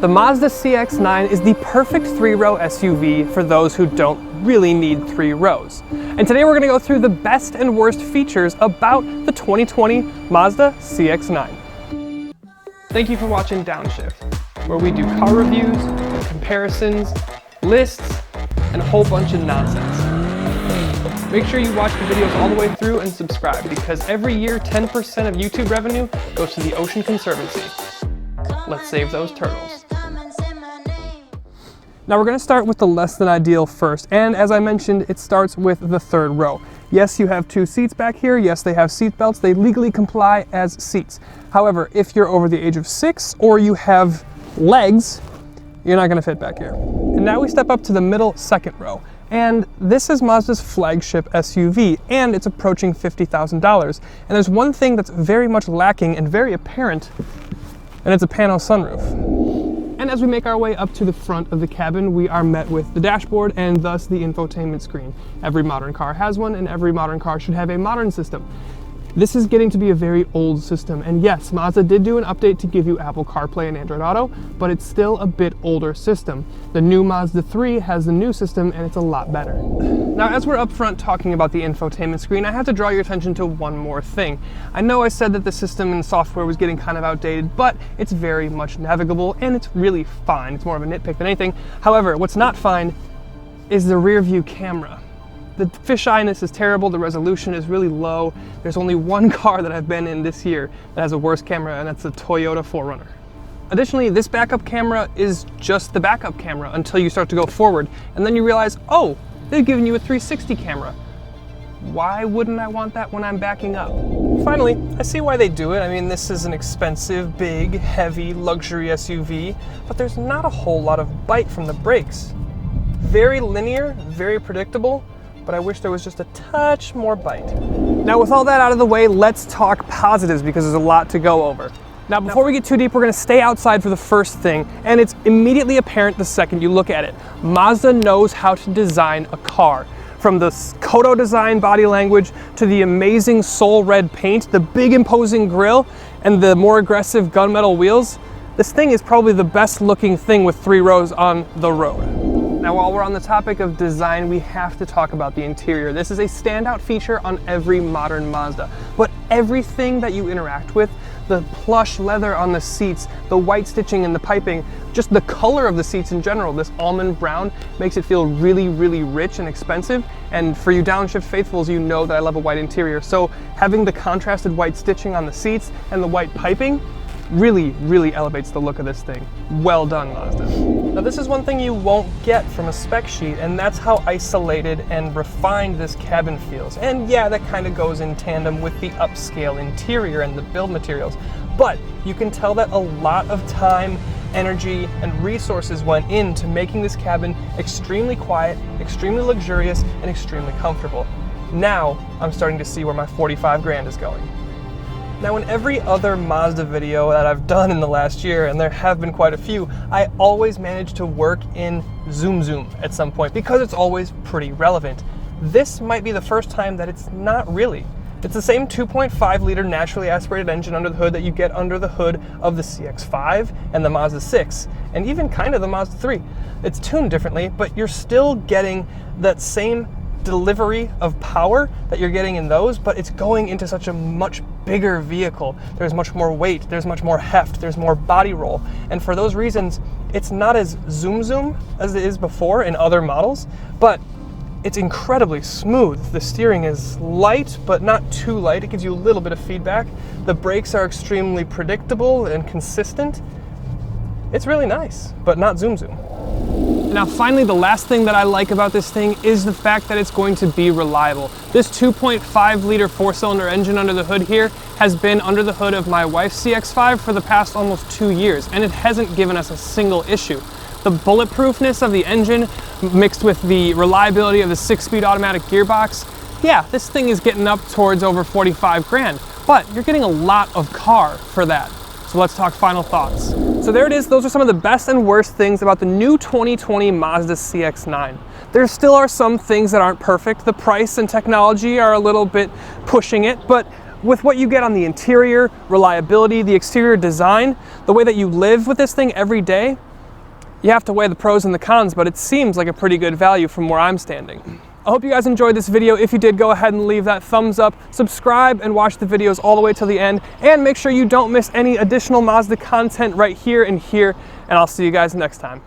The Mazda CX-9 is the perfect three-row SUV for those who don't really need 3 rows. And today we're going to go through the best and worst features about the 2020 Mazda CX-9. Thank you for watching Downshift, where we do car reviews, comparisons, lists, and a whole bunch of nonsense. Make sure you watch the videos all the way through and subscribe, because every year 10% of YouTube revenue goes to the Ocean Conservancy. Let's save those turtles. Now we're going to start with the less than ideal first, and as I mentioned, it starts with the 3rd row. Yes, you have 2 seats back here. Yes, they have seat belts. They legally comply as seats. However, if you're over the age of 6 or you have legs, you're not going to fit back here. And now we step up to the middle 2nd row. And this is Mazda's flagship SUV, and it's approaching $50,000. And there's one thing that's very much lacking and very apparent, and it's a pano sunroof. And as we make our way up to the front of the cabin, we are met with the dashboard and thus the infotainment screen. Every modern car has one, and every modern car should have a modern system. This is getting to be a very old system, and yes, Mazda did do an update to give you Apple CarPlay and Android Auto, but it's still a bit older system. The new Mazda 3 has the new system, and it's a lot better. Now, as we're up front talking about the infotainment screen, I have to draw your attention to one more thing. I know I said that the system and software was getting kind of outdated, but it's very much navigable, and it's really fine. It's more of a nitpick than anything. However, what's not fine is the rear view camera. The fisheyeness is terrible, the resolution is really low. There's only one car that I've been in this year that has a worse camera, and that's the Toyota 4Runner. Additionally, this backup camera is just the backup camera until you start to go forward, and then you realize, oh, they've given you a 360 camera. Why wouldn't I want that when I'm backing up? Finally, I see why they do it. I mean, this is an expensive, big, heavy, luxury SUV, but there's not a whole lot of bite from the brakes. Very linear, very predictable, but I wish there was just a touch more bite. Now, with all that out of the way, let's talk positives, because there's a lot to go over. Now, before we get too deep, we're going to stay outside for the first thing, and it's immediately apparent the second you look at it. Mazda knows how to design a car. From the Kodo design body language to the amazing soul red paint, the big imposing grille, and the more aggressive gunmetal wheels, this thing is probably the best looking thing with 3 rows on the road. Now, while we're on the topic of design, we have to talk about the interior. This is a standout feature on every modern Mazda, but everything that you interact with, the plush leather on the seats, the white stitching and the piping, just the color of the seats in general, this almond brown makes it feel really, really rich and expensive. And for you Downshift faithfuls, you know that I love a white interior. So having the contrasted white stitching on the seats and the white piping really, really elevates the look of this thing. Well done, Mazda. Now, this is one thing you won't get from a spec sheet, and that's how isolated and refined this cabin feels. And yeah, that kind of goes in tandem with the upscale interior and the build materials. But you can tell that a lot of time, energy, and resources went into making this cabin extremely quiet, extremely luxurious, and extremely comfortable. Now, I'm starting to see where my 45 grand is going. Now, in every other Mazda video that I've done in the last year, and there have been quite a few, I always manage to work in zoom at some point because it's always pretty relevant. This might be the first time that it's not really. It's the same 2.5 liter naturally aspirated engine under the hood that you get under the hood of the CX-5 and the Mazda 6, and even kind of the Mazda 3. It's tuned differently, but you're still getting that same delivery of power that you're getting in those, but it's going into such a much bigger vehicle. There's much more weight, there's much more heft, there's more body roll. And for those reasons, it's not as zoom as it is before in other models, but it's incredibly smooth. The steering is light, but not too light. It gives you a little bit of feedback. The brakes are extremely predictable and consistent. It's really nice, but not zoom. Now, finally, the last thing that I like about this thing is the fact that it's going to be reliable. This 2.5 liter 4-cylinder engine under the hood here has been under the hood of my wife's CX-5 for the past almost 2 years, and it hasn't given us a single issue. The bulletproofness of the engine mixed with the reliability of the 6-speed automatic gearbox, yeah, this thing is getting up towards over 45 grand, but you're getting a lot of car for that. So let's talk final thoughts. So there it is. Those are some of the best and worst things about the new 2020 Mazda CX-9. There still are some things that aren't perfect. The price and technology are a little bit pushing it, but with what you get on the interior, reliability, the exterior design, the way that you live with this thing every day, You have to weigh the pros and the cons, but it seems like a pretty good value from where I'm standing. I hope you guys enjoyed this video. If you did, go ahead and leave that thumbs up, subscribe, and watch the videos all the way till the end. And make sure you don't miss any additional Mazda content right here and here. And I'll see you guys next time.